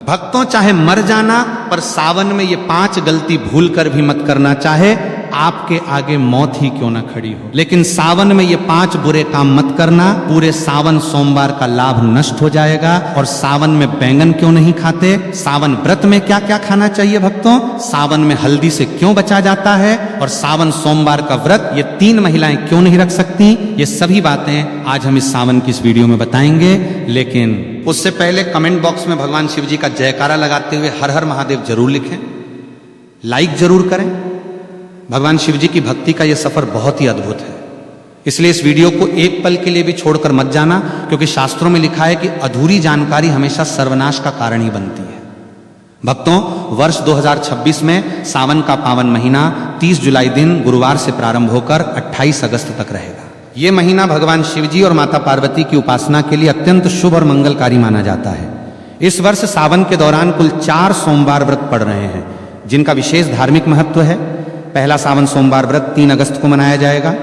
भक्तों, चाहे मर जाना, पर सावन में ये 5 गलती भूल कर भी मत करना। चाहे आपके आगे मौत ही क्यों ना खड़ी हो, लेकिन सावन में ये 5 बुरे काम मत करना। पूरे सावन सोमवार का लाभ नष्ट हो जाएगा। और सावन में बैंगन क्यों नहीं खाते? सावन व्रत में क्या क्या खाना चाहिए भक्तों? सावन में हल्दी से क्यों बचा जाता है? और सावन सोमवार का व्रत ये 3 महिलाएं क्यों नहीं रख सकती? ये सभी बातें आज हम इस सावन की इस वीडियो में बताएंगे। लेकिन उससे पहले कमेंट बॉक्स में भगवान शिव जी का जयकारा लगाते हुए हर हर महादेव जरूर लिखें, लाइक जरूर करें। भगवान शिव जी की भक्ति का यह सफर बहुत ही अद्भुत है, इसलिए इस वीडियो को एक पल के लिए भी छोड़कर मत जाना, क्योंकि शास्त्रों में लिखा है कि अधूरी जानकारी हमेशा सर्वनाश का कारण ही बनती है। भक्तों, वर्ष 2026 में सावन का पावन महीना 30 जुलाई दिन गुरुवार से प्रारंभ होकर 28 अगस्त तक रहेगा। ये महीना भगवान शिव जी और माता पार्वती की उपासना के लिए अत्यंत शुभ और मंगलकारी माना जाता है। इस वर्ष सावन के दौरान कुल 4 सोमवार व्रत पड़ रहे हैं, जिनका विशेष धार्मिक महत्व है। पहला सावन सोमवार व्रत 3 अगस्त को मनाया जाएगा,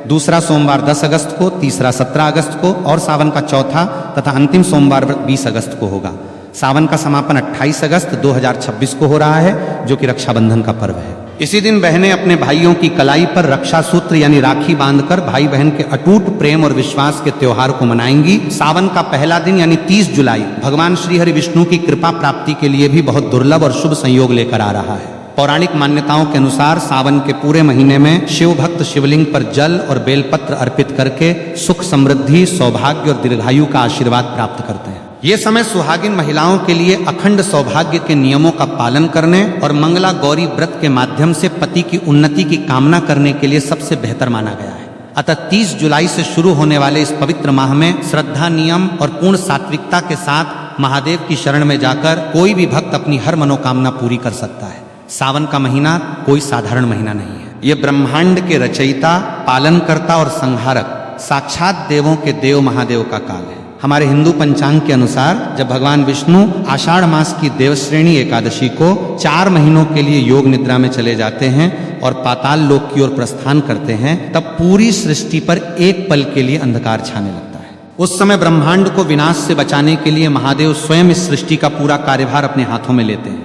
दूसरा सोमवार 10 अगस्त को, तीसरा 17 अगस्त को और सावन का चौथा तथा अंतिम सोमवार व्रत 20 अगस्त को होगा। सावन का समापन 28 अगस्त 2026 को हो रहा है, जो कि रक्षाबंधन का पर्व है। इसी दिन बहनें अपने भाइयों की कलाई पर रक्षा सूत्र यानी राखी बांधकर भाई बहन के अटूट प्रेम और विश्वास के त्योहार को मनाएंगी। सावन का पहला दिन यानी 30 जुलाई भगवान श्री हरि विष्णु की कृपा प्राप्ति के लिए भी बहुत दुर्लभ और शुभ संयोग लेकर आ रहा है। पौराणिक मान्यताओं के अनुसार सावन के पूरे महीने में शिव भक्त शिवलिंग पर जल और बेलपत्र अर्पित करके सुख समृद्धि, सौभाग्य और दीर्घायु का आशीर्वाद प्राप्त करते हैं। ये समय सुहागिन महिलाओं के लिए अखंड सौभाग्य के नियमों का पालन करने और मंगला गौरी व्रत के माध्यम से पति की उन्नति की कामना करने के लिए सबसे बेहतर माना गया है। अतः 30 जुलाई से शुरू होने वाले इस पवित्र माह में श्रद्धा, नियम और पूर्ण सात्विकता के साथ महादेव की शरण में जाकर कोई भी भक्त अपनी हर मनोकामना पूरी कर सकता है। सावन का महीना कोई साधारण महीना नहीं है। ये ब्रह्मांड के रचयिता, पालनकर्ता और संहारक साक्षात देवों के देव महादेव का काल है। हमारे हिंदू पंचांग के अनुसार जब भगवान विष्णु आषाढ़ मास की देवश्रेणी एकादशी को 4 महीनों के लिए योग निद्रा में चले जाते हैं और पाताल लोक की ओर प्रस्थान करते हैं, तब पूरी सृष्टि पर एक पल के लिए अंधकार छाने लगता है। उस समय ब्रह्मांड को विनाश से बचाने के लिए महादेव स्वयं इस सृष्टि का पूरा कार्यभार अपने हाथों में लेते हैं।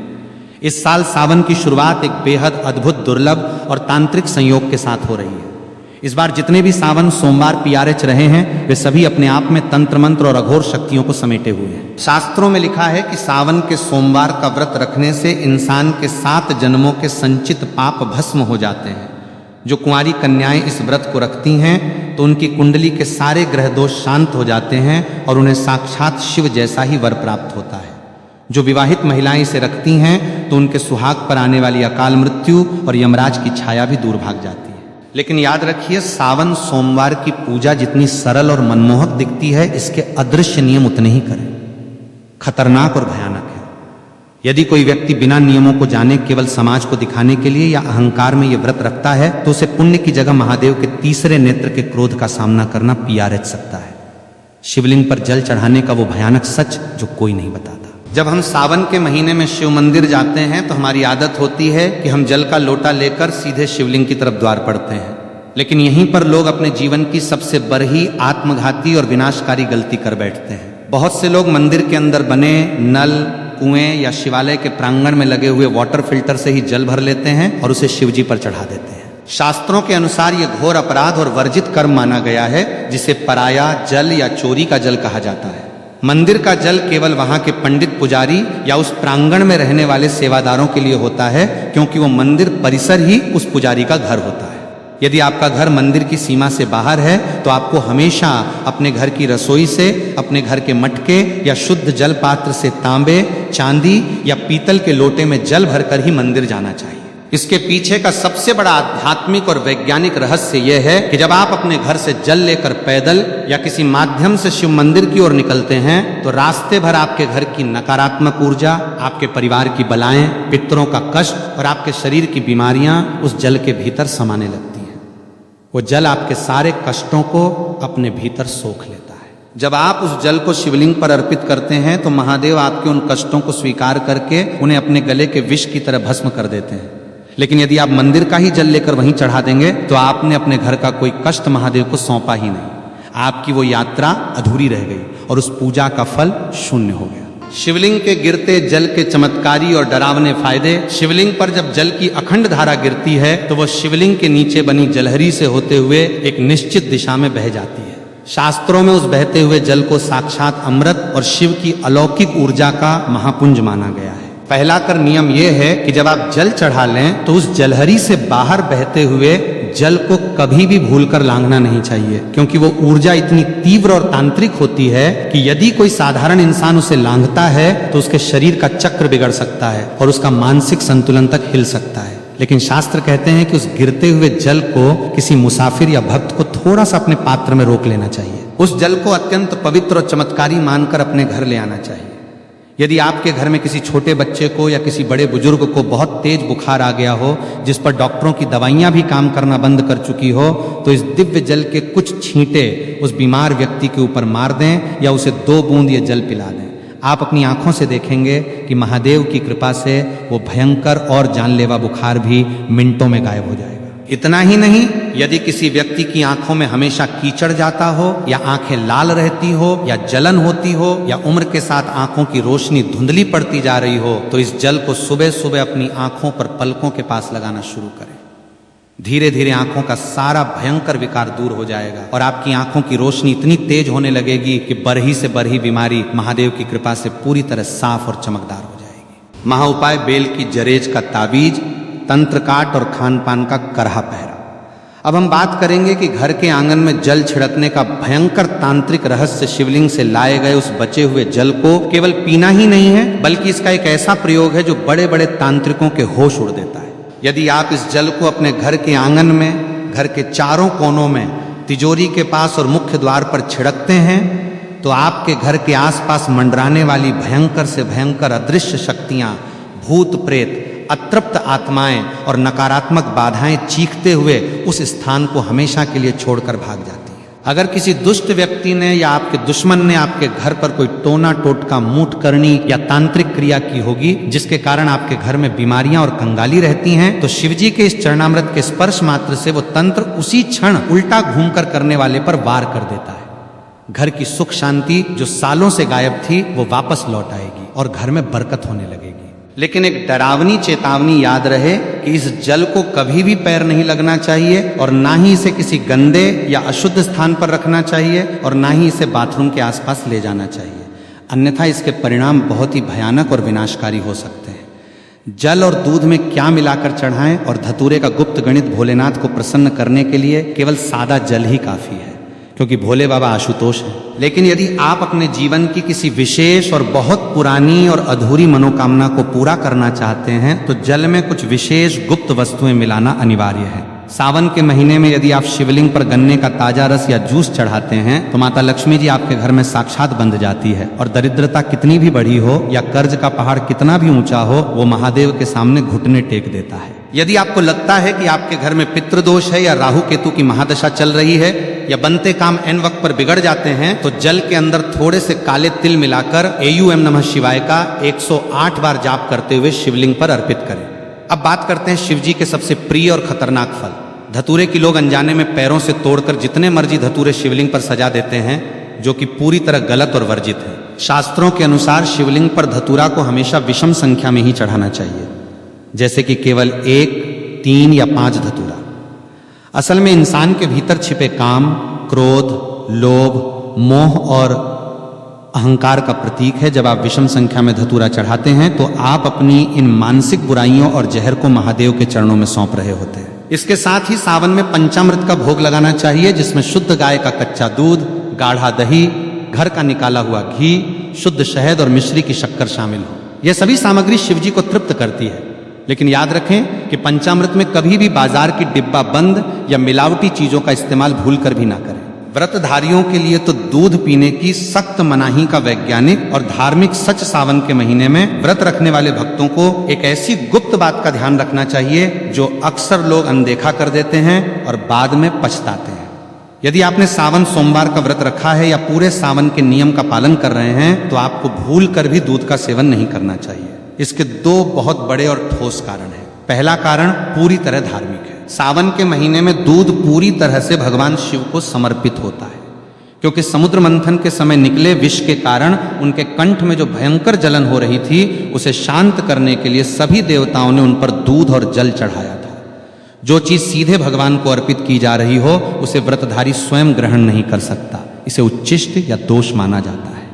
इस साल सावन की शुरुआत एक बेहद अद्भुत, दुर्लभ और तांत्रिक संयोग के साथ हो रही है। इस बार जितने भी सावन सोमवार PRH रहे हैं, वे सभी अपने आप में तंत्र मंत्र और अघोर शक्तियों को समेटे हुए हैं। शास्त्रों में लिखा है कि सावन के सोमवार का व्रत रखने से इंसान के 7 जन्मों के संचित पाप भस्म हो जाते हैं। जो कुंवारी कन्याएं इस व्रत को रखती हैं तो उनकी कुंडली के सारे ग्रह दोष शांत हो जाते हैं और उन्हें साक्षात शिव जैसा ही वर प्राप्त होता है। जो विवाहित महिलाएं इसे रखती हैं तो उनके सुहाग पर आने वाली अकाल मृत्यु और यमराज की छाया भी दूर भाग जाती है। लेकिन याद रखिए, सावन सोमवार की पूजा जितनी सरल और मनमोहक दिखती है, इसके अदृश्य नियम उतने ही करें खतरनाक और भयानक है। यदि कोई व्यक्ति बिना नियमों को जाने केवल समाज को दिखाने के लिए या अहंकार में ये व्रत रखता है, तो उसे पुण्य की जगह महादेव के तीसरे नेत्र के क्रोध का सामना करना PRH सकता है। शिवलिंग पर जल चढ़ाने का वो भयानक सच जो कोई नहीं बताता। जब हम सावन के महीने में शिव मंदिर जाते हैं तो हमारी आदत होती है कि हम जल का लोटा लेकर सीधे शिवलिंग की तरफ द्वार पड़ते हैं। लेकिन यहीं पर लोग अपने जीवन की सबसे बड़ी आत्मघाती और विनाशकारी गलती कर बैठते हैं। बहुत से लोग मंदिर के अंदर बने नल, कुएं या शिवालय के प्रांगण में लगे हुए वाटर फिल्टर से ही जल भर लेते हैं और उसे शिव जी पर चढ़ा देते हैं। शास्त्रों के अनुसार यह घोर अपराध और वर्जित कर्म माना गया है, जिसे पराया जल या चोरी का जल कहा जाता है। मंदिर का जल केवल वहां के पंडित पुजारी या उस प्रांगण में रहने वाले सेवादारों के लिए होता है, क्योंकि वो मंदिर परिसर ही उस पुजारी का घर होता है। यदि आपका घर मंदिर की सीमा से बाहर है तो आपको हमेशा अपने घर की रसोई से, अपने घर के मटके या शुद्ध जल पात्र से तांबे, चांदी या पीतल के लोटे में जल भरकर ही मंदिर जाना चाहिए। इसके पीछे का सबसे बड़ा आध्यात्मिक और वैज्ञानिक रहस्य यह है कि जब आप अपने घर से जल लेकर पैदल या किसी माध्यम से शिव मंदिर की ओर निकलते हैं तो रास्ते भर आपके घर की नकारात्मक ऊर्जा, आपके परिवार की बलाएं, पितरों का कष्ट और आपके शरीर की बीमारियां उस जल के भीतर समाने लगती हैं। वो जल आपके सारे कष्टों को अपने भीतर सोख लेता है। जब आप उस जल को शिवलिंग पर अर्पित करते हैं तो महादेव आपके उन कष्टों को स्वीकार करके उन्हें अपने गले के विष की तरह भस्म कर देते हैं। लेकिन यदि आप मंदिर का ही जल लेकर वहीं चढ़ा देंगे तो आपने अपने घर का कोई कष्ट महादेव को सौंपा ही नहीं। आपकी वो यात्रा अधूरी रह गई और उस पूजा का फल शून्य हो गया। शिवलिंग के गिरते जल के चमत्कारी और डरावने फायदे। शिवलिंग पर जब जल की अखंड धारा गिरती है तो वह शिवलिंग के नीचे बनी जलहरी से होते हुए एक निश्चित दिशा में बह जाती है। शास्त्रों में उस बहते हुए जल को साक्षात अमृत और शिव की अलौकिक ऊर्जा का महापुंज माना गया है। पहला कर नियम यह है कि जब आप जल चढ़ा लें तो उस जलहरी से बाहर बहते हुए जल को कभी भी भूलकर लांघना नहीं चाहिए, क्योंकि वो ऊर्जा इतनी तीव्र और तांत्रिक होती है कि यदि कोई साधारण इंसान उसे लांघता है तो उसके शरीर का चक्र बिगड़ सकता है और उसका मानसिक संतुलन तक हिल सकता है। लेकिन शास्त्र कहते हैं कि उस गिरते हुए जल को किसी मुसाफिर या भक्त को थोड़ा सा अपने पात्र में रोक लेना चाहिए। उस जल को अत्यंत पवित्र और चमत्कारी मानकर अपने घर ले आना चाहिए। यदि आपके घर में किसी छोटे बच्चे को या किसी बड़े बुजुर्ग को बहुत तेज बुखार आ गया हो, जिस पर डॉक्टरों की दवाइयां भी काम करना बंद कर चुकी हो, तो इस दिव्य जल के कुछ छींटे उस बीमार व्यक्ति के ऊपर मार दें या उसे 2 बूंद ये जल पिला दें। आप अपनी आंखों से देखेंगे कि महादेव की कृपा से वो भयंकर और जानलेवा बुखार भी मिनटों में गायब हो जाएगा। इतना ही नहीं, यदि किसी व्यक्ति की आंखों में हमेशा कीचड़ जाता हो या आंखें लाल रहती हो या जलन होती हो या उम्र के साथ आंखों की रोशनी धुंधली पड़ती जा रही हो, तो इस जल को सुबह सुबह अपनी आंखों पर पलकों के पास लगाना शुरू करें। धीरे धीरे आंखों का सारा भयंकर विकार दूर हो जाएगा और आपकी आंखों की रोशनी इतनी तेज होने लगेगी कि बरही से बरही बीमारी महादेव की कृपा से पूरी तरह साफ और चमकदार हो जाएगी। महाउपाय बेल की जरेज का ताबीज, तंत्र काट और खान पान का करहा पहरा। अब हम बात करेंगे कि घर के आंगन में जल छिड़कने का भयंकर तांत्रिक रहस्य शिवलिंग से लाए गए उस बचे हुए जल को केवल पीना ही नहीं है, बल्कि इसका एक ऐसा प्रयोग है जो बड़े बड़े तांत्रिकों के होश उड़ देता है। यदि आप इस जल को अपने घर के आंगन में, घर के चारों कोनों में, तिजोरी के पास और मुख्य द्वार पर छिड़कते हैं तो आपके घर के आसपास मंडराने वाली भयंकर से भयंकर अदृश्य शक्तियां, भूत प्रेत, अतृप्त आत्माएं और नकारात्मक बाधाएं चीखते हुए उस स्थान को हमेशा के लिए छोड़कर भाग जाती हैं। अगर किसी दुष्ट व्यक्ति ने या आपके दुश्मन ने आपके घर पर कोई टोना टोटका, मूठ करनी या तांत्रिक क्रिया की होगी जिसके कारण आपके घर में बीमारियां और कंगाली रहती हैं, तो शिवजी के इस चरणामृत के स्पर्श मात्र से वो तंत्र उसी क्षण उल्टा घूमकर करने वाले पर वार कर देता है। घर की सुख शांति जो सालों से गायब थी वो वापस लौट आएगी और घर में बरकत होने लगेगी। लेकिन एक डरावनी चेतावनी याद रहे कि इस जल को कभी भी पैर नहीं लगना चाहिए और ना ही इसे किसी गंदे या अशुद्ध स्थान पर रखना चाहिए और ना ही इसे बाथरूम के आसपास ले जाना चाहिए, अन्यथा इसके परिणाम बहुत ही भयानक और विनाशकारी हो सकते हैं। जल और दूध में क्या मिलाकर चढ़ाएं और धतूरे का गुप्त गणित भोलेनाथ को प्रसन्न करने के लिए केवल सादा जल ही काफी है, क्योंकि भोले बाबा आशुतोष हैं। लेकिन यदि आप अपने जीवन की किसी विशेष और बहुत पुरानी और अधूरी मनोकामना को पूरा करना चाहते हैं तो जल में कुछ विशेष गुप्त वस्तुएं मिलाना अनिवार्य है। सावन के महीने में यदि आप शिवलिंग पर गन्ने का ताजा रस या जूस चढ़ाते हैं तो माता लक्ष्मी जी आपके घर में साक्षात बंध जाती है और दरिद्रता कितनी भी बड़ी हो या कर्ज का पहाड़ कितना भी ऊंचा हो, वो महादेव के सामने घुटने टेक देता है। यदि आपको लगता है कि आपके घर में पितृदोष है या राहु केतु की महादशा चल रही है या बनते काम एन वक्त पर बिगड़ जाते हैं, तो जल के अंदर थोड़े से काले तिल मिलाकर AUM नमः शिवाय का 108 बार जाप करते हुए शिवलिंग पर अर्पित करें। अब बात करते हैं शिवजी के सबसे प्रिय और खतरनाक फल धतूरे की। लोग अनजाने में पैरों से तोड़कर जितने मर्जी धतूरे शिवलिंग पर सजा देते हैं, जो कि पूरी तरह गलत और वर्जित है। शास्त्रों के अनुसार शिवलिंग पर धतूरा को हमेशा विषम संख्या में ही चढ़ाना चाहिए, जैसे कि केवल 1, 3 या 5 धतूरा। असल में इंसान के भीतर छिपे काम, क्रोध, लोभ, मोह और अहंकार का प्रतीक है। जब आप विषम संख्या में धतूरा चढ़ाते हैं तो आप अपनी इन मानसिक बुराइयों और जहर को महादेव के चरणों में सौंप रहे होते हैं। इसके साथ ही सावन में पंचामृत का भोग लगाना चाहिए, जिसमें शुद्ध गाय का कच्चा दूध, गाढ़ा दही, घर का निकाला हुआ घी, शुद्ध शहद और मिश्री की शक्कर शामिल हो। यह सभी सामग्री शिवजी को तृप्त करती है। लेकिन याद रखें कि पंचामृत में कभी भी बाजार की डिब्बा बंद या मिलावटी चीजों का इस्तेमाल भूलकर भी ना करें। व्रतधारियों के लिए तो दूध पीने की सख्त मनाही का वैज्ञानिक और धार्मिक सच सावन के महीने में व्रत रखने वाले भक्तों को एक ऐसी गुप्त बात का ध्यान रखना चाहिए जो अक्सर लोग अनदेखा कर देते हैं और बाद में पछताते हैं। यदि आपने सावन सोमवार का व्रत रखा है या पूरे सावन के नियम का पालन कर रहे हैं तो आपको भूल कर भी दूध का सेवन नहीं करना चाहिए। इसके 2 बहुत बड़े और ठोस कारण हैं। पहला कारण पूरी तरह धार्मिक है। सावन के महीने में दूध पूरी तरह से भगवान शिव को समर्पित होता है, क्योंकि समुद्र मंथन के समय निकले विष के कारण उनके कंठ में जो भयंकर जलन हो रही थी उसे शांत करने के लिए सभी देवताओं ने उन पर दूध और जल चढ़ाया था। जो चीज सीधे भगवान को अर्पित की जा रही हो उसे व्रतधारी स्वयं ग्रहण नहीं कर सकता, इसे उच्छिष्ट या दोष माना जाता है।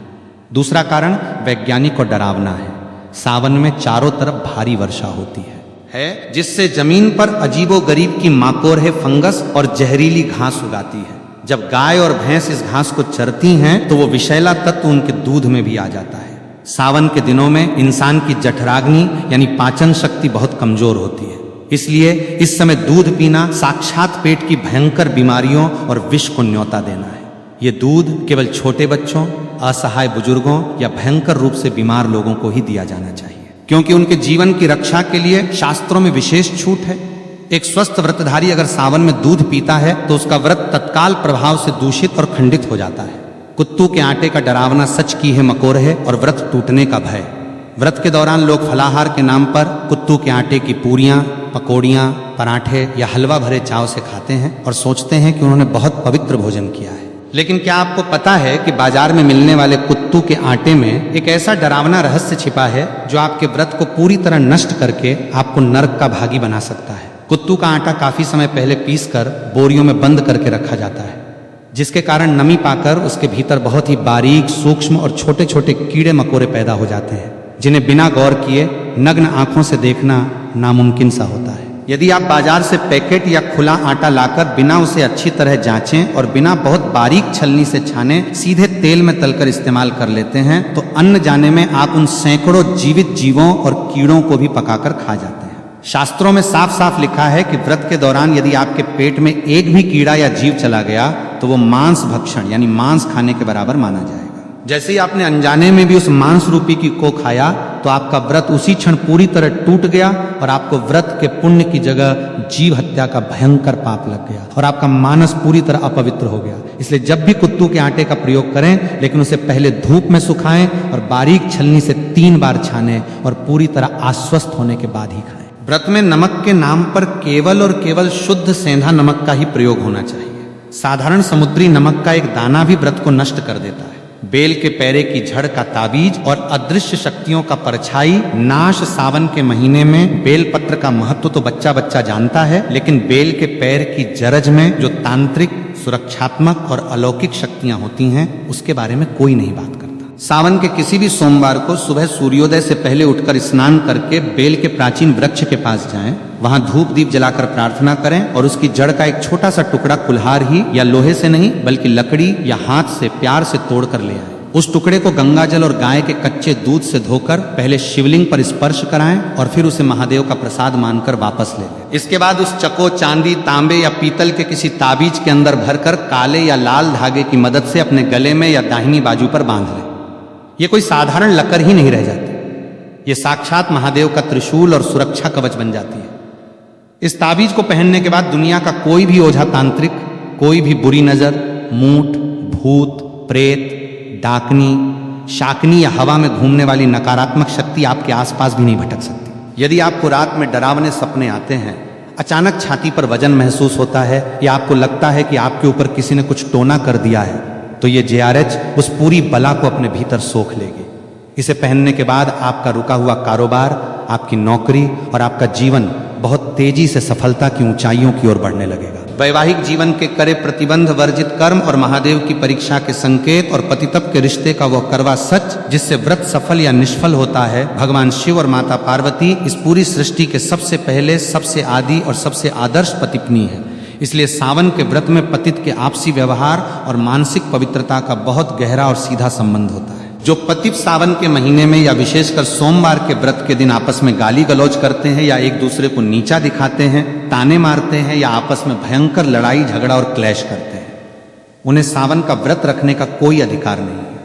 दूसरा कारण वैज्ञानिक और डरावना है। सावन में चारों तरफ भारी वर्षा होती है जिससे जमीन पर अजीबोगरीब की माकोरहे फंगस और जहरीली घास उगाती है। जब गाय और भैंस इस घास को चरती हैं तो वो विषैला तत्व उनके दूध में भी आ जाता है। सावन के दिनों में इंसान की जठराग्नि यानी पाचन शक्ति बहुत कमजोर होती है, इसलिए इस समय दूध पीना साक्षात पेट की भयंकर बीमारियों और विष को न्योता देना है। ये दूध केवल छोटे बच्चों, असहाय बुजुर्गों या भयंकर रूप से बीमार लोगों को ही दिया जाना चाहिए, क्योंकि उनके जीवन की रक्षा के लिए शास्त्रों में विशेष छूट है। एक स्वस्थ व्रतधारी अगर सावन में दूध पीता है तो उसका व्रत तत्काल प्रभाव से दूषित और खंडित हो जाता है। कुत्तू के आटे का डरावना सच की है मकोरहे और व्रत टूटने का भय। व्रत के दौरान लोग फलाहार के नाम पर कुत्तू के आटे की पूरियां, पकौड़ियां, पराठे या हलवा भरे चाव से खाते हैं और सोचते हैं कि उन्होंने बहुत पवित्र भोजन किया है। लेकिन क्या आपको पता है कि बाजार में मिलने वाले कुत्तू के आटे में एक ऐसा डरावना रहस्य छिपा है जो आपके व्रत को पूरी तरह नष्ट करके आपको नरक का भागी बना सकता है। कुत्तू का आटा काफी समय पहले पीसकर बोरियों में बंद करके रखा जाता है, जिसके कारण नमी पाकर उसके भीतर बहुत ही बारीक, सूक्ष्म और छोटे छोटे कीड़े मकोड़े पैदा हो जाते हैं, जिन्हें बिना गौर किए नग्न आंखों से देखना नामुमकिन सा होता है। यदि आप बाजार से पैकेट या खुला आटा लाकर बिना उसे अच्छी तरह जांचें और बिना बहुत बारीक छलनी से छाने सीधे तेल में तलकर इस्तेमाल कर लेते हैं तो अन्न जाने में आप उन सैकड़ों जीवित जीवों और कीड़ों को भी पकाकर खा जाते हैं। शास्त्रों में साफ साफ लिखा है कि व्रत के दौरान यदि आपके पेट में एक भी कीड़ा या जीव चला गया तो वो मांस भक्षण यानी मांस खाने के बराबर माना जाएगा। जैसे ही आपने अनजाने में भी उस मांस रूपी की को खाया तो आपका व्रत उसी क्षण पूरी तरह टूट गया और आपको व्रत के पुण्य की जगह जीव हत्या का भयंकर पाप लग गया और आपका मानस पूरी तरह अपवित्र हो गया। इसलिए जब भी कुत्तू के आटे का प्रयोग करें, लेकिन उसे पहले धूप में सुखाएं और बारीक छलनी से 3 बार छानें और पूरी तरह आश्वस्त होने के बाद ही खाएं। व्रत में नमक के नाम पर केवल और केवल शुद्ध सेंधा नमक का ही प्रयोग होना चाहिए। साधारण समुद्री नमक का एक दाना भी व्रत को नष्ट कर देता है। बेल के पैरे की झड़ का ताबीज और अदृश्य शक्तियों का परछाई नाश सावन के महीने में बेल पत्र का महत्व तो बच्चा बच्चा जानता है, लेकिन बेल के पैर की जरज में जो तांत्रिक, सुरक्षात्मक और अलौकिक शक्तियां होती हैं उसके बारे में कोई नहीं बात करता। सावन के किसी भी सोमवार को सुबह सूर्योदय से पहले उठकर स्नान करके बेल के प्राचीन वृक्ष के पास जाएं, वहां धूप दीप जलाकर प्रार्थना करें और उसकी जड़ का एक छोटा सा टुकड़ा कुल्हार ही या लोहे से नहीं बल्कि लकड़ी या हाथ से प्यार से तोड़कर ले आए। उस टुकड़े को गंगाजल और गाय के कच्चे दूध से धोकर पहले शिवलिंग पर स्पर्श कराएं और फिर उसे महादेव का प्रसाद मानकर वापस ले लें। इसके बाद उस चको, चांदी, तांबे या पीतल के किसी ताबीज के अंदर भरकर काले या लाल धागे की मदद से अपने गले में या दाहिनी बाजू पर बांध लें। ये कोई साधारण लकर ही नहीं रह जाती, ये साक्षात महादेव का त्रिशूल और सुरक्षा कवच बन जाती है। इस ताबीज को पहनने के बाद दुनिया का कोई भी ओझा तांत्रिक, कोई भी बुरी नजर, मूठ, भूत, प्रेत, डाकनी, शाकनी या हवा में घूमने वाली नकारात्मक शक्ति आपके आसपास भी नहीं भटक सकती। यदि आपको रात में डरावने सपने आते हैं, अचानक छाती पर वजन महसूस होता है या आपको लगता है कि आपके ऊपर किसी ने कुछ टोना कर दिया है, तो ये JRH उस पूरी बला को अपने भीतर सोख लेगी। इसे पहनने के बाद आपका रुका हुआ कारोबार, आपकी नौकरी और आपका जीवन बहुत तेजी से सफलता की ऊंचाइयों की ओर बढ़ने लगेगा। वैवाहिक जीवन के करे प्रतिबंध वर्जित कर्म और महादेव की परीक्षा के संकेत और पतितप के रिश्ते का वह करवा सच जिससे व्रत सफल या निष्फल होता है, भगवान शिव और माता पार्वती इस पूरी सृष्टि के सबसे पहले, सबसे आदि और सबसे आदर्श पतिपत्नी है। इसलिए सावन के व्रत में पतित के आपसी व्यवहार और मानसिक पवित्रता का बहुत गहरा और सीधा संबंध होता है। जो पतित सावन के महीने में या विशेषकर सोमवार के व्रत के दिन आपस में गाली गलौज करते हैं या एक दूसरे को नीचा दिखाते हैं, ताने मारते हैं या आपस में भयंकर लड़ाई झगड़ा और क्लैश करते हैं, उन्हें सावन का व्रत रखने का कोई अधिकार नहीं है।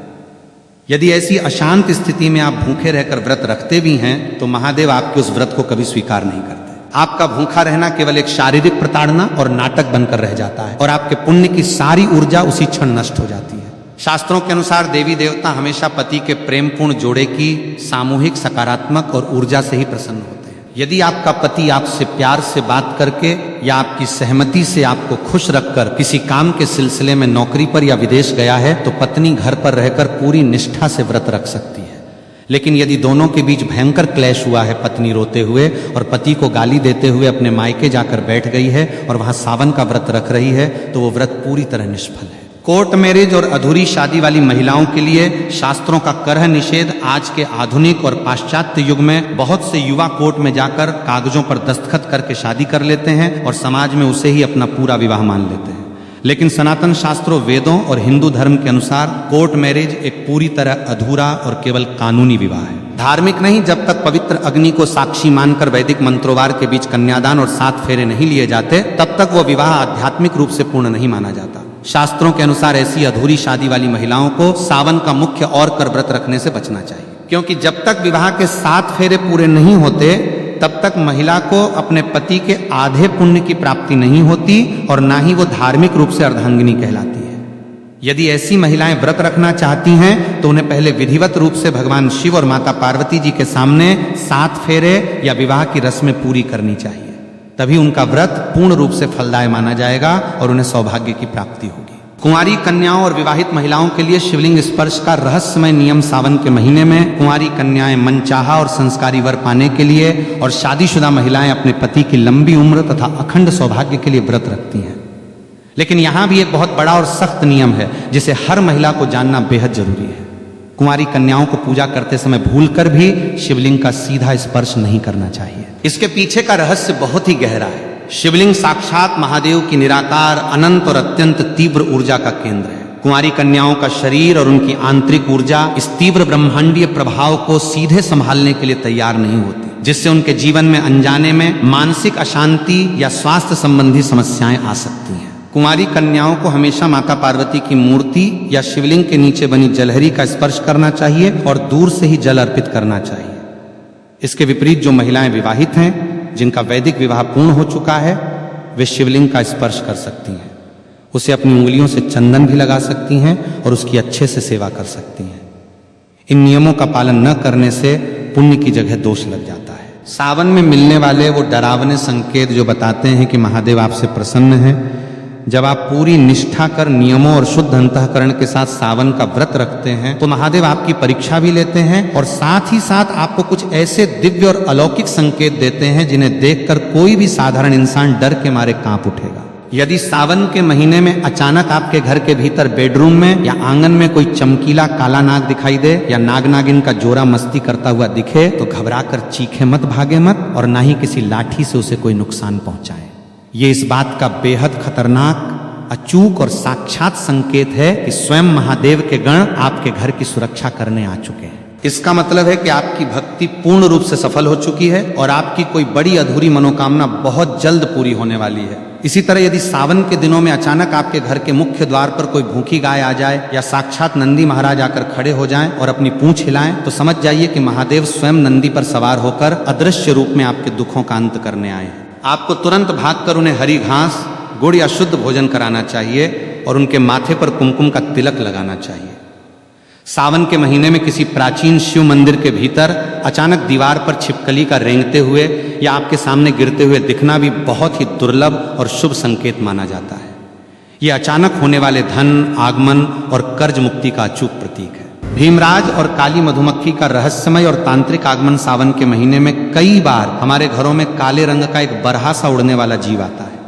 यदि ऐसी अशांत स्थिति में आप भूखे रहकर व्रत रखते भी हैं तो महादेव आपके उस व्रत को कभी स्वीकार नहीं करते। आपका भूखा रहना केवल एक शारीरिक प्रताड़ना और नाटक बनकर रह जाता है और आपके पुण्य की सारी ऊर्जा उसी क्षण नष्ट हो जाती है। शास्त्रों के अनुसार देवी देवता हमेशा पति के प्रेमपूर्ण जोड़े की सामूहिक, सकारात्मक और ऊर्जा से ही प्रसन्न होते हैं। यदि आपका पति आपसे प्यार से बात करके या आपकी सहमति से आपको खुश रखकर किसी काम के सिलसिले में नौकरी पर या विदेश गया है तो पत्नी घर पर रहकर पूरी निष्ठा से व्रत रख सकती है। लेकिन यदि दोनों के बीच भयंकर क्लेश हुआ है, पत्नी रोते हुए और पति को गाली देते हुए अपने मायके जाकर बैठ गई है और वहां सावन का व्रत रख रही है, तो वो व्रत पूरी तरह निष्फल है। कोर्ट मैरिज और अधूरी शादी वाली महिलाओं के लिए शास्त्रों का करह निषेध आज के आधुनिक और पाश्चात्य युग में बहुत से युवा कोर्ट में जाकर कागजों पर दस्तखत करके शादी कर लेते हैं और समाज में उसे ही अपना पूरा विवाह मान लेते हैं। लेकिन सनातन शास्त्रों, वेदों और हिंदू धर्म के अनुसार कोर्ट मैरिज एक पूरी तरह अधूरा और केवल कानूनी विवाह है। धार्मिक नहीं, जब तक पवित्र अग्नि को साक्षी मानकर वैदिक मंत्रोवार के बीच कन्यादान और 7 फेरे नहीं लिए जाते, तब तक वो विवाह आध्यात्मिक रूप से पूर्ण नहीं माना जाता। शास्त्रों के अनुसार ऐसी अधूरी शादी वाली महिलाओं को सावन का मुख्य और कर व्रत रखने से बचना चाहिए, क्योंकि जब तक विवाह के 7 फेरे पूरे नहीं होते तब तक महिला को अपने पति के आधे पुण्य की प्राप्ति नहीं होती और ना ही वो धार्मिक रूप से अर्धांगिनी कहलाती है। यदि ऐसी महिलाएं व्रत रखना चाहती हैं तो उन्हें पहले विधिवत रूप से भगवान शिव और माता पार्वती जी के सामने 7 फेरे या विवाह की रस्में पूरी करनी चाहिए, तभी उनका व्रत पूर्ण रूप से फलदायी माना जाएगा और उन्हें सौभाग्य की प्राप्ति होगी। कुंवारी कन्याओं और विवाहित महिलाओं के लिए शिवलिंग स्पर्श का रहस्यमय नियम सावन के महीने में कुंवारी कन्याएं मनचाहा और संस्कारी वर पाने के लिए और शादीशुदा महिलाएं अपने पति की लंबी उम्र तथा अखंड सौभाग्य के लिए व्रत रखती हैं। लेकिन यहां भी एक बहुत बड़ा और सख्त नियम है जिसे हर महिला को जानना बेहद जरूरी है। कुंवारी कन्याओं को पूजा करते समय भूलकर भी शिवलिंग का सीधा स्पर्श नहीं करना चाहिए। इसके पीछे का रहस्य बहुत ही गहरा है। शिवलिंग साक्षात महादेव की निराकार, अनंत और अत्यंत तीव्र ऊर्जा का केंद्र है। कुंवारी कन्याओं का शरीर और उनकी आंतरिक ऊर्जा इस तीव्र ब्रह्मांडीय प्रभाव को सीधे संभालने के लिए तैयार नहीं होती, जिससे उनके जीवन में अनजाने में मानसिक अशांति या स्वास्थ्य संबंधी समस्याएं आ सकती हैं। कुंवारी कन्याओं को हमेशा माता पार्वती की मूर्ति या शिवलिंग के नीचे बनी जलहरी का स्पर्श करना चाहिए और दूर से ही जल अर्पित करना चाहिए। इसके विपरीत जो महिलाएं विवाहित हैं, जिनका वैदिक विवाह पूर्ण हो चुका है, वे शिवलिंग का स्पर्श कर सकती हैं, उसे अपनी उंगलियों से चंदन भी लगा सकती हैं और उसकी अच्छे से सेवा कर सकती हैं। इन नियमों का पालन न करने से पुण्य की जगह दोष लग जाता है। सावन में मिलने वाले वो डरावने संकेत जो बताते हैं कि महादेव आपसे प्रसन्न हैं, जब आप पूरी निष्ठा कर नियमों और शुद्ध अंतःकरण के साथ सावन का व्रत रखते हैं तो महादेव आपकी परीक्षा भी लेते हैं और साथ ही साथ आपको कुछ ऐसे दिव्य और अलौकिक संकेत देते हैं जिन्हें देखकर कोई भी साधारण इंसान डर के मारे कांप उठेगा। यदि सावन के महीने में अचानक आपके घर के भीतर बेडरूम में या आंगन में कोई चमकीला काला नाग दिखाई दे या नाग नागिन का जोरा मस्ती करता हुआ दिखे तो घबराकर चीखे मत, भागे मत और ना ही किसी लाठी से उसे कोई नुकसान पहुंचाए। ये इस बात का बेहद खतरनाक, अचूक और साक्षात संकेत है कि स्वयं महादेव के गण आपके घर की सुरक्षा करने आ चुके हैं। इसका मतलब है कि आपकी भक्ति पूर्ण रूप से सफल हो चुकी है और आपकी कोई बड़ी अधूरी मनोकामना बहुत जल्द पूरी होने वाली है। इसी तरह यदि सावन के दिनों में अचानक आपके घर के मुख्य द्वार पर कोई भूखी गाय आ जाए या साक्षात नंदी महाराज आकर खड़े हो जाएं और अपनी पूंछ हिलाएं तो समझ जाइए कि महादेव स्वयं नंदी पर सवार होकर अदृश्य रूप में आपके दुखों का अंत करने आए हैं। आपको तुरंत भागकर उन्हें हरी घास, गुड़ या शुद्ध भोजन कराना चाहिए और उनके माथे पर कुमकुम का तिलक लगाना चाहिए। सावन के महीने में किसी प्राचीन शिव मंदिर के भीतर अचानक दीवार पर छिपकली का रेंगते हुए या आपके सामने गिरते हुए दिखना भी बहुत ही दुर्लभ और शुभ संकेत माना जाता है। ये अचानक होने वाले धन, आगमन और कर्ज मुक्ति का अचूक प्रतीक है। भीमराज और काली मधुमक्खी का रहस्यमय और तांत्रिक आगमन सावन के महीने में कई बार हमारे घरों में काले रंग का एक बरहा सा उड़ने वाला जीव आता है,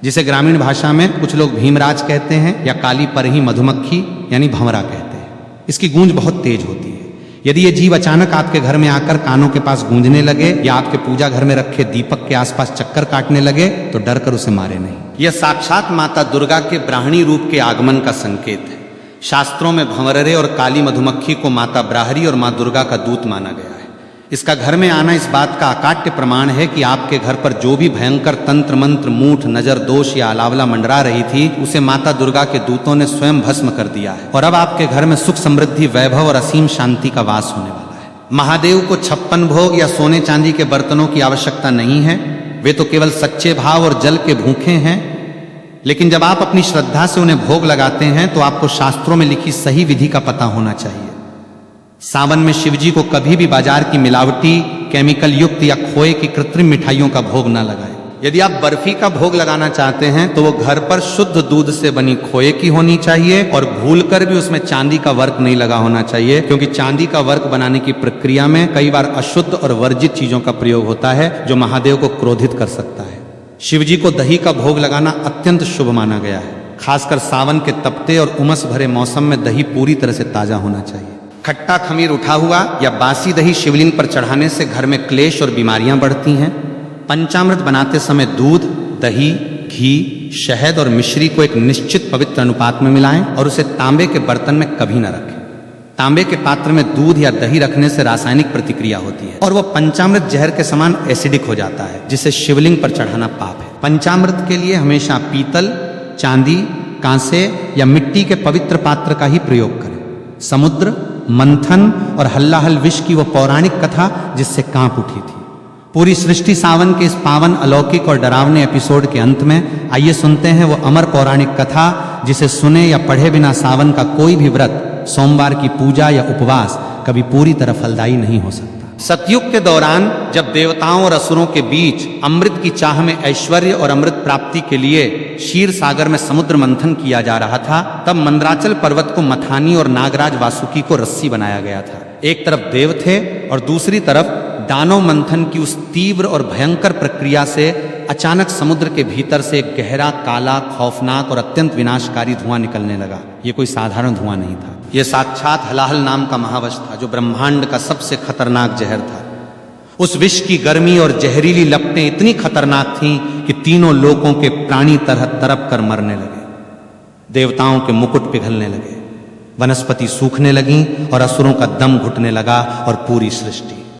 जिसे ग्रामीण भाषा में कुछ लोग भीमराज कहते हैं या काली परही मधुमक्खी यानी भंवरा कहते हैं। इसकी गूंज बहुत तेज होती है। यदि ये जीव अचानक आपके घर में आकर कानों के पास गूंजने लगे या आपके पूजा घर में रखे दीपक के आसपास चक्कर काटने लगे तो डर कर उसे मारे नहीं। यह साक्षात माता दुर्गा के ब्राह्मणी रूप के आगमन का संकेत है। शास्त्रों में भंवरे और काली मधुमक्खी को माता ब्राहरी और मां दुर्गा का दूत माना गया है। इसका घर में आना इस बात का अकाट्य प्रमाण है कि आपके घर पर जो भी भयंकर तंत्र मंत्र, मूठ, नजर दोष या अलावला मंडरा रही थी उसे माता दुर्गा के दूतों ने स्वयं भस्म कर दिया है और अब आपके घर में सुख, समृद्धि, वैभव और असीम शांति का वास होने वाला है। महादेव को 56 भोग या सोने चांदी के बर्तनों की आवश्यकता नहीं है, वे तो केवल सच्चे भाव और जल के भूखे हैं। लेकिन जब आप अपनी श्रद्धा से उन्हें भोग लगाते हैं तो आपको शास्त्रों में लिखी सही विधि का पता होना चाहिए। सावन में शिवजी को कभी भी बाजार की मिलावटी, केमिकल युक्त या खोए की कृत्रिम मिठाइयों का भोग न लगाएं। यदि आप बर्फी का भोग लगाना चाहते हैं तो वो घर पर शुद्ध दूध से बनी खोए की होनी चाहिए और भूलकर भी उसमें चांदी का वर्क नहीं लगा होना चाहिए, क्योंकि चांदी का वर्क बनाने की प्रक्रिया में कई बार अशुद्ध और वर्जित चीजों का प्रयोग होता है जो महादेव को क्रोधित कर सकता है। शिवजी को दही का भोग लगाना अत्यंत शुभ माना गया है। खासकर सावन के तपते और उमस भरे मौसम में दही पूरी तरह से ताजा होना चाहिए। खट्टा खमीर उठा हुआ या बासी दही शिवलिंग पर चढ़ाने से घर में क्लेश और बीमारियां बढ़ती हैं। पंचामृत बनाते समय दूध, दही, घी, शहद और मिश्री को एक निश्चित पवित्र अनुपात में मिलाएं और उसे तांबे के बर्तन में कभी न रखें। तांबे के पात्र में दूध या दही रखने से रासायनिक प्रतिक्रिया होती है और वह पंचामृत जहर के समान एसिडिक हो जाता है, जिसे शिवलिंग पर चढ़ाना पाप है। पंचामृत के लिए हमेशा पीतल, चांदी, कांसे या मिट्टी के पवित्र पात्र का ही प्रयोग करें। समुद्र मंथन और हल्लाहल विष की वह पौराणिक कथा जिससे कांप उठी थी। पूरी सृष्टि सावन के इस पावन, अलौकिक और डरावने एपिसोड के अंत में आइए सुनते हैं वो अमर पौराणिक कथा जिसे सुने या पढ़े बिना सावन का कोई भी व्रत, सोमवार की पूजा या उपवास कभी पूरी तरह फलदायी नहीं हो सकता। सतयुग के दौरान जब देवताओं और असुरों के बीच अमृत की चाह में ऐश्वर्य और अमृत प्राप्ति के लिए क्षीर सागर में समुद्र मंथन किया जा रहा था, तब मंदराचल पर्वत को मथानी और नागराज वासुकी को रस्सी बनाया गया था। एक तरफ देव थे और दूसरी तरफ दानव मंथन की उस तीव्र और भयंकर प्रक्रिया से अचानक समुद्र के भीतर से एक गहरा, काला, खौफनाक और अत्यंत विनाशकारी धुआं निकलने लगा। ये कोई साधारण धुआं नहीं था, ये साक्षात हलाहल नाम का महावश था जो ब्रह्मांड का सबसे खतरनाक जहर था। उस विष की गर्मी और जहरीली लपटें इतनी खतरनाक थीं कि तीनों लोकों के प्राणी तरह तरप कर मरने लगे। देवताओं के मुकुट पिघलने लगे, वनस्पति सूखने लगी और असुरों का दम घुटने लगा और पूरी सृष्टि